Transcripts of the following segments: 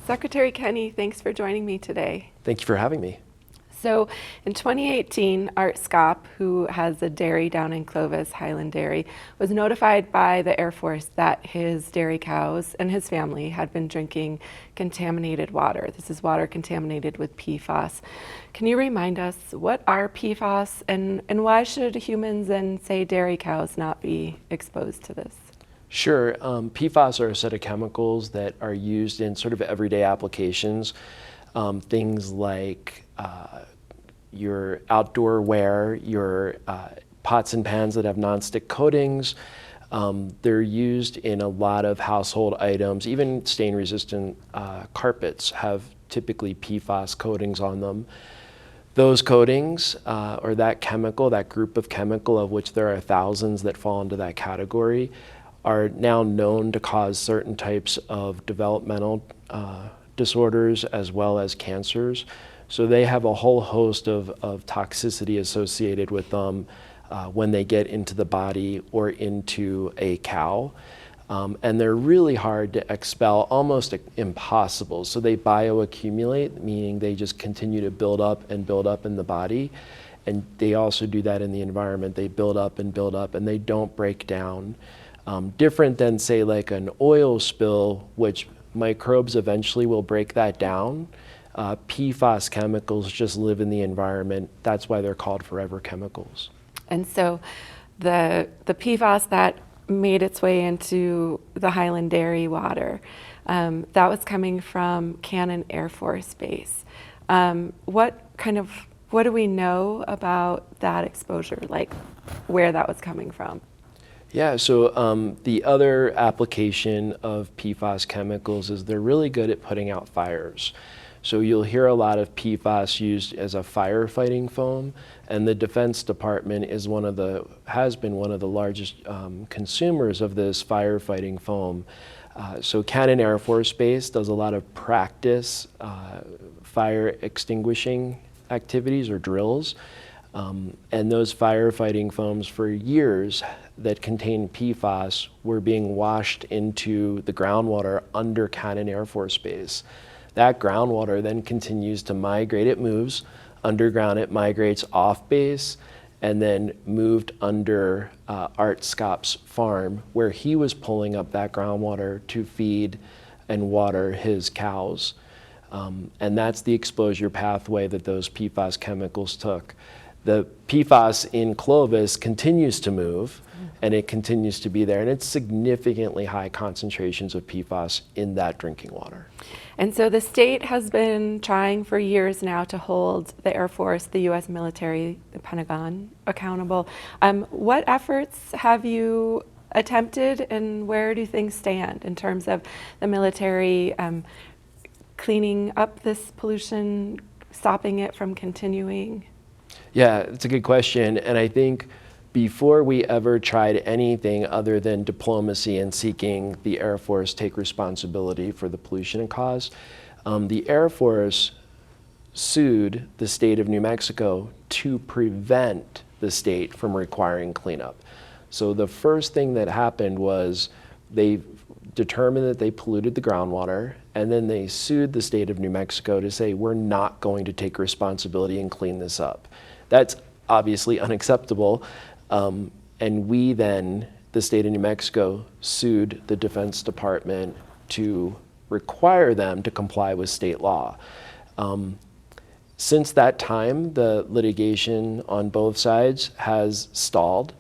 Secretary Kenney, thanks for joining me today. Thank you for having me. So in 2018, Art Skopp, who has a dairy down in Clovis, Highland Dairy, was notified by the Air Force that his dairy cows and his family had been drinking contaminated water. This is water contaminated with PFAS. Can you remind us, what are PFAS and why should humans and, say, dairy cows not be exposed to this? Sure. PFAS are a set of chemicals that are used in sort of everyday applications. Things like your outdoor wear, your pots and pans that have nonstick coatings. They're used in a lot of household items. Even stain-resistant carpets have typically PFAS coatings on them. Those coatings, or that chemical, that group of chemical, of which there are thousands that fall into that category, are now known to cause certain types of developmental disorders as well as cancers. So they have a whole host of toxicity associated with them when they get into the body or into a cow. And they're really hard to expel, almost impossible. So they bioaccumulate, meaning they just continue to build up in the body. And they also do that in the environment. They build up, and they don't break down. Different than, say, like an oil spill, which microbes eventually will break that down. PFAS chemicals just live in the environment. That's why they're called forever chemicals. And so the PFAS that made its way into the Highland Dairy water, that was coming from Cannon Air Force Base. What do we know about that exposure, like where that was coming from? Yeah, so the other application of PFAS chemicals is they're really good at putting out fires. So you'll hear a lot of PFAS used as a firefighting foam, and the Defense Department has been one of the largest consumers of this firefighting foam. So Cannon Air Force Base does a lot of practice fire extinguishing activities or drills. And those firefighting foams for years that contain PFAS were being washed into the groundwater under Cannon Air Force Base. That groundwater then continues to migrate. It moves underground, it migrates off base, and then moved under Art Skopp's farm, where he was pulling up that groundwater to feed and water his cows. And that's the exposure pathway that those PFAS chemicals took. The PFAS in Clovis continues to move, and it continues to be there, and it's significantly high concentrations of PFAS in that drinking water. And so the state has been trying for years now to hold the Air Force, the U.S. military, the Pentagon accountable. What efforts have you attempted, and where do things stand in terms of the military cleaning up this pollution, stopping it from continuing? Yeah, it's a good question, and I think before we ever tried anything other than diplomacy and seeking the Air Force take responsibility for the pollution it caused, the Air Force sued the state of New Mexico to prevent the state from requiring cleanup. So the first thing that happened was they determined that they polluted the groundwater, and then they sued the state of New Mexico to say, we're not going to take responsibility and clean this up. That's obviously unacceptable. And we then, the state of New Mexico, sued the Defense Department to require them to comply with state law. Since that time, the litigation on both sides has stalled,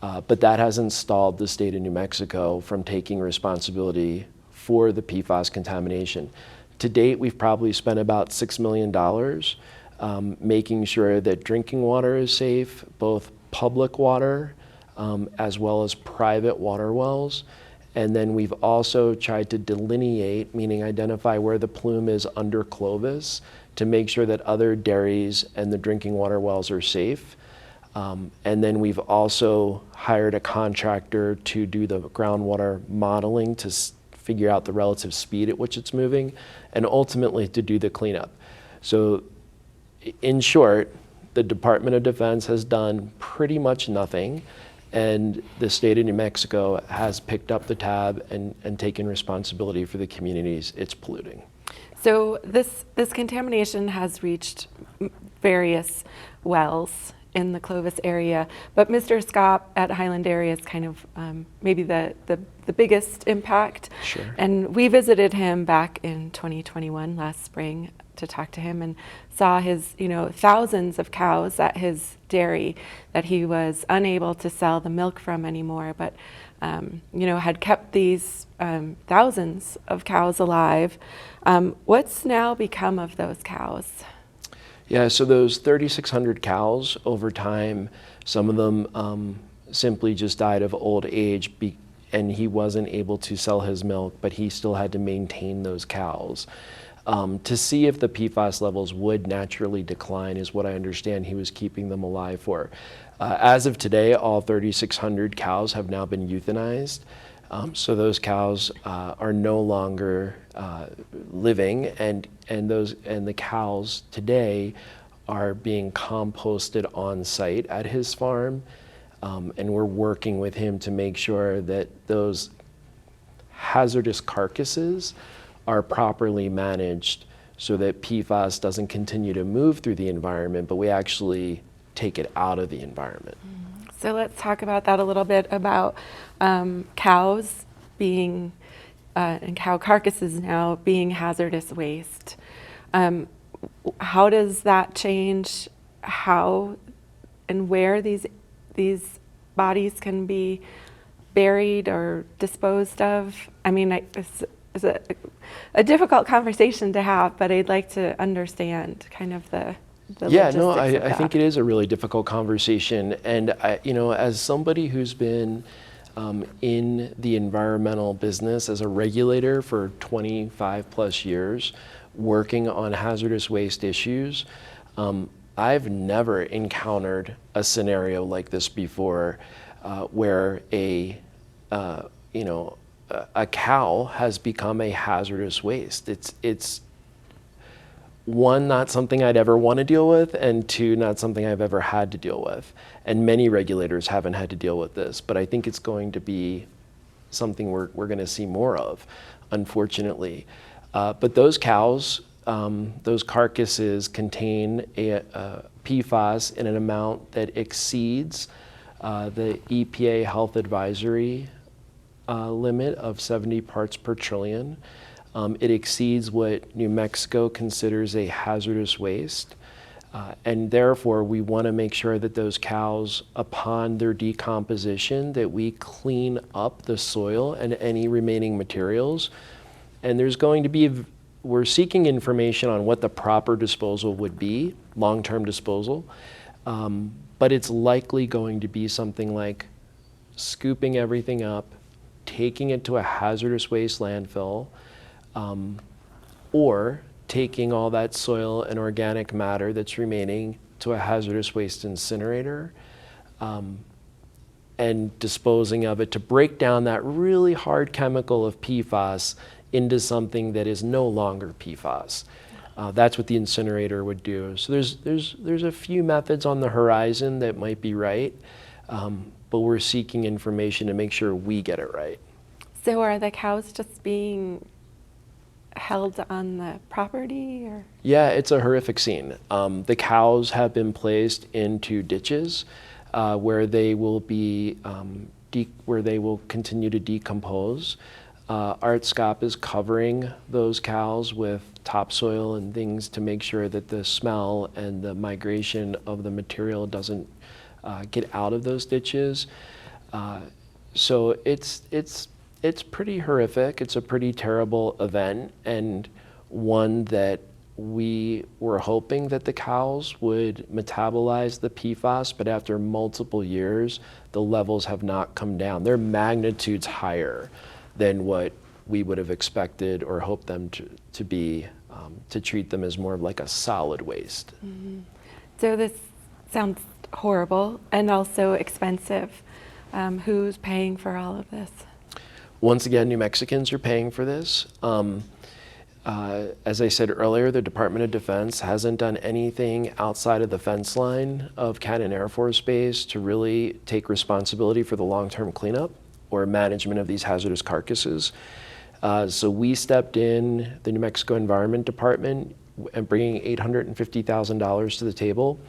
but that hasn't stalled the state of New Mexico from taking responsibility for the PFAS contamination. To date, we've probably spent about $6 million making sure that drinking water is safe, both public water as well as private water wells. And then we've also tried to delineate, meaning identify where the plume is under Clovis, to make sure that other dairies and the drinking water wells are safe. And then we've also hired a contractor to do the groundwater modeling to figure out the relative speed at which it's moving, and ultimately to do the cleanup. So in short, the Department of Defense has done pretty much nothing, and the state of New Mexico has picked up the tab and taken responsibility for the communities it's polluting. So this contamination has reached various wells in the Clovis area, but Mr. Scott at Highland Dairy is kind of maybe the biggest impact. Sure. And we visited him back in 2021, last spring, to talk to him and saw his, thousands of cows at his dairy that he was unable to sell the milk from anymore, but had kept these thousands of cows alive. What's now become of those cows? Yeah, so those 3,600 cows over time, some of them simply just died of old age, and he wasn't able to sell his milk, but he still had to maintain those cows. To see if the PFAS levels would naturally decline is what I understand he was keeping them alive for. As of today, all 3,600 cows have now been euthanized. So those cows are no longer living, and the cows today are being composted on site at his farm, and we're working with him to make sure that those hazardous carcasses are properly managed so that PFAS doesn't continue to move through the environment, but we actually take it out of the environment. So let's talk about that a little bit, about cows being, and cow carcasses now being hazardous waste. How does that change how and where these bodies can be buried or disposed of? I mean, it's a difficult conversation to have, but I'd like to understand kind of the Yeah, no, logistics of I that. think it is a really difficult conversation. And, as somebody who's been in the environmental business as a regulator for 25 plus years, working on hazardous waste issues, I've never encountered a scenario like this before, where a cow has become a hazardous waste. It's one, not something I'd ever want to deal with, and two, not something I've ever had to deal with. And many regulators haven't had to deal with this, but I think it's going to be something we're going to see more of, unfortunately. But those cows, those carcasses contain a PFAS in an amount that exceeds the EPA health advisory limit of 70 parts per trillion. It exceeds what New Mexico considers a hazardous waste. And therefore, we want to make sure that those cows, upon their decomposition, that we clean up the soil and any remaining materials. And there's going to be, we're seeking information on what the proper disposal would be, long-term disposal. But it's likely going to be something like scooping everything up, taking it to a hazardous waste landfill, or taking all that soil and organic matter that's remaining to a hazardous waste incinerator, and disposing of it to break down that really hard chemical of PFAS into something that is no longer PFAS. That's what the incinerator would do. So there's a few methods on the horizon that might be right, but we're seeking information to make sure we get it right. So are the cows just being held on the property, or? Yeah, it's a horrific scene. The cows have been placed into ditches where they will be where they will continue to decompose. Art Scop is covering those cows with topsoil and things to make sure that the smell and the migration of the material doesn't get out of those ditches. So it's pretty horrific. It's a pretty terrible event, and one that we were hoping that the cows would metabolize the PFAS, but after multiple years, the levels have not come down. They're magnitudes higher than what we would have expected or hoped them to be, to treat them as more of like a solid waste. Mm-hmm. So this sounds horrible and also expensive. Who's paying for all of this? Once again, New Mexicans are paying for this. As I said earlier, the Department of Defense hasn't done anything outside of the fence line of Cannon Air Force Base to really take responsibility for the long-term cleanup or management of these hazardous carcasses. So we stepped in, the New Mexico Environment Department, and bringing $850,000 to the table.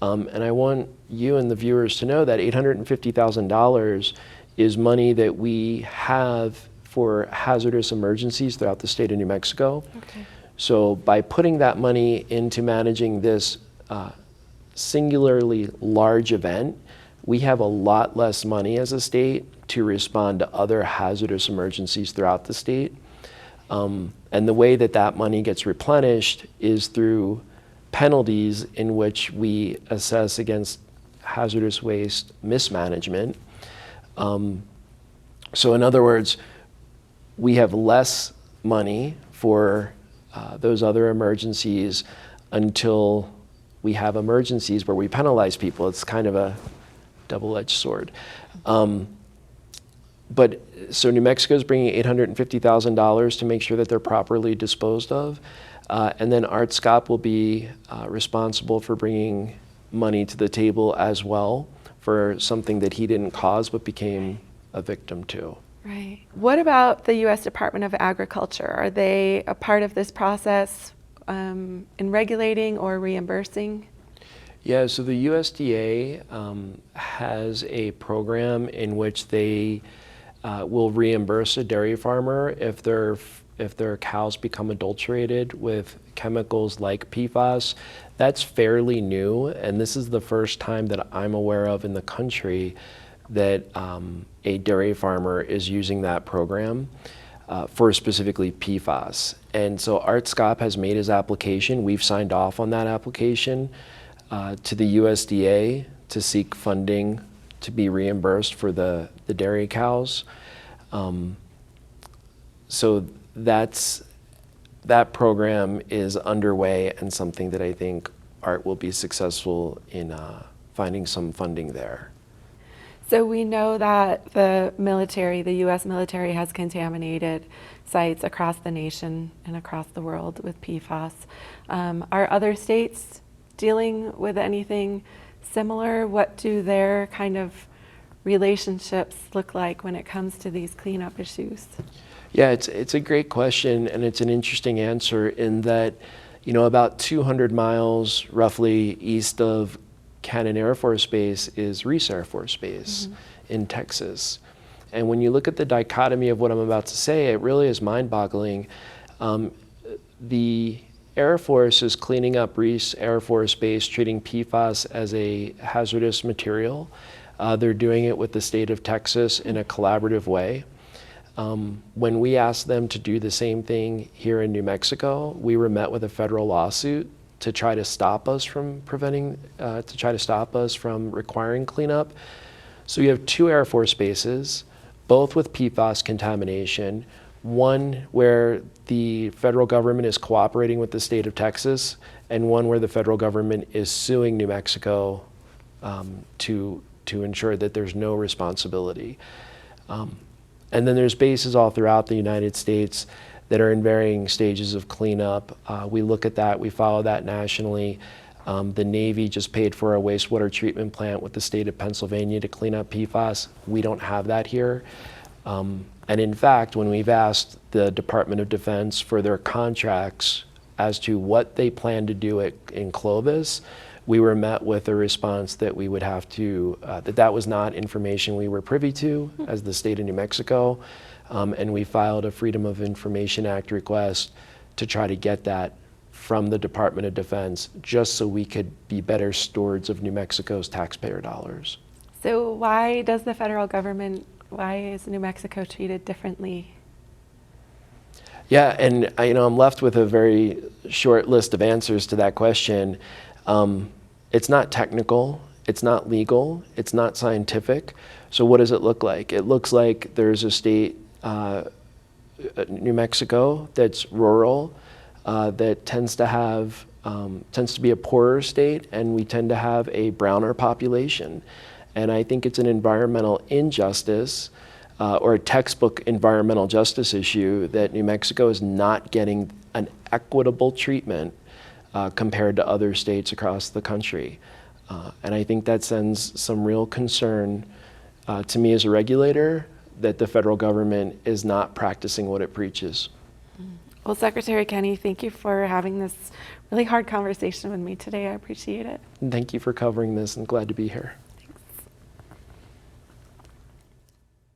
And I want you and the viewers to know that $850,000 is money that we have for hazardous emergencies throughout the state of New Mexico. Okay. So by putting that money into managing this singularly large event, we have a lot less money as a state to respond to other hazardous emergencies throughout the state. And the way that that money gets replenished is through penalties in which we assess against hazardous waste mismanagement. So in other words, we have less money for those other emergencies until we have emergencies where we penalize people. It's kind of a double-edged sword. But so New Mexico is bringing $850,000 to make sure that they're properly disposed of. And then Art Scop will be responsible for bringing money to the table as well for something that he didn't cause but became a victim to. Right. What about the U.S. Department of Agriculture? Are they a part of this process in regulating or reimbursing? Yeah, so the USDA has a program in which they will reimburse a dairy farmer if their cows become adulterated with chemicals like PFAS. That's fairly new, and this is the first time that I'm aware of in the country that a dairy farmer is using that program for specifically PFAS. And so Art Scop has made his application. We've signed off on that application to the USDA to seek funding to be reimbursed for the dairy cows. So that program is underway and something that I think Art will be successful in finding some funding there. So we know that the military, the U.S. military, has contaminated sites across the nation and across the world with PFAS. Are other states dealing with anything similar? What do their kind of relationships look like when it comes to these cleanup issues? Yeah, it's a great question, and it's an interesting answer in that, about 200 miles roughly east of Cannon Air Force Base is Reese Air Force Base in Texas. And when you look at the dichotomy of what I'm about to say, it really is mind-boggling. The Air Force is cleaning up Reese Air Force Base, treating PFAS as a hazardous material. They're doing it with the state of Texas in a collaborative way. When we asked them to do the same thing here in New Mexico, we were met with a federal lawsuit to try to stop us from requiring cleanup. So you have two Air Force bases, both with PFAS contamination, one where the federal government is cooperating with the state of Texas, and one where the federal government is suing New Mexico to ensure that there's no responsibility. And then there's bases all throughout the United States that are in varying stages of cleanup. We look at that, we follow that nationally. The Navy just paid for a wastewater treatment plant with the state of Pennsylvania to clean up PFAS. We don't have that here. And in fact, when we've asked the Department of Defense for their contracts as to what they plan to do in Clovis, we were met with a response that we would have to, that was not information we were privy to as the state of New Mexico. And we filed a Freedom of Information Act request to try to get that from the Department of Defense, just so we could be better stewards of New Mexico's taxpayer dollars. So why does the federal government, why is New Mexico treated differently? Yeah, and I'm left with a very short list of answers to that question. It's not technical, it's not legal, it's not scientific. So what does it look like? It looks like there's a state, New Mexico, that's rural, that tends to be a poorer state, and we tend to have a browner population. And I think it's an environmental injustice or a textbook environmental justice issue that New Mexico is not getting an equitable treatment compared to other states across the country. And I think that sends some real concern to me as a regulator, that the federal government is not practicing what it preaches. Well, Secretary Kenny, thank you for having this really hard conversation with me today. I appreciate it. And thank you for covering this, and glad to be here.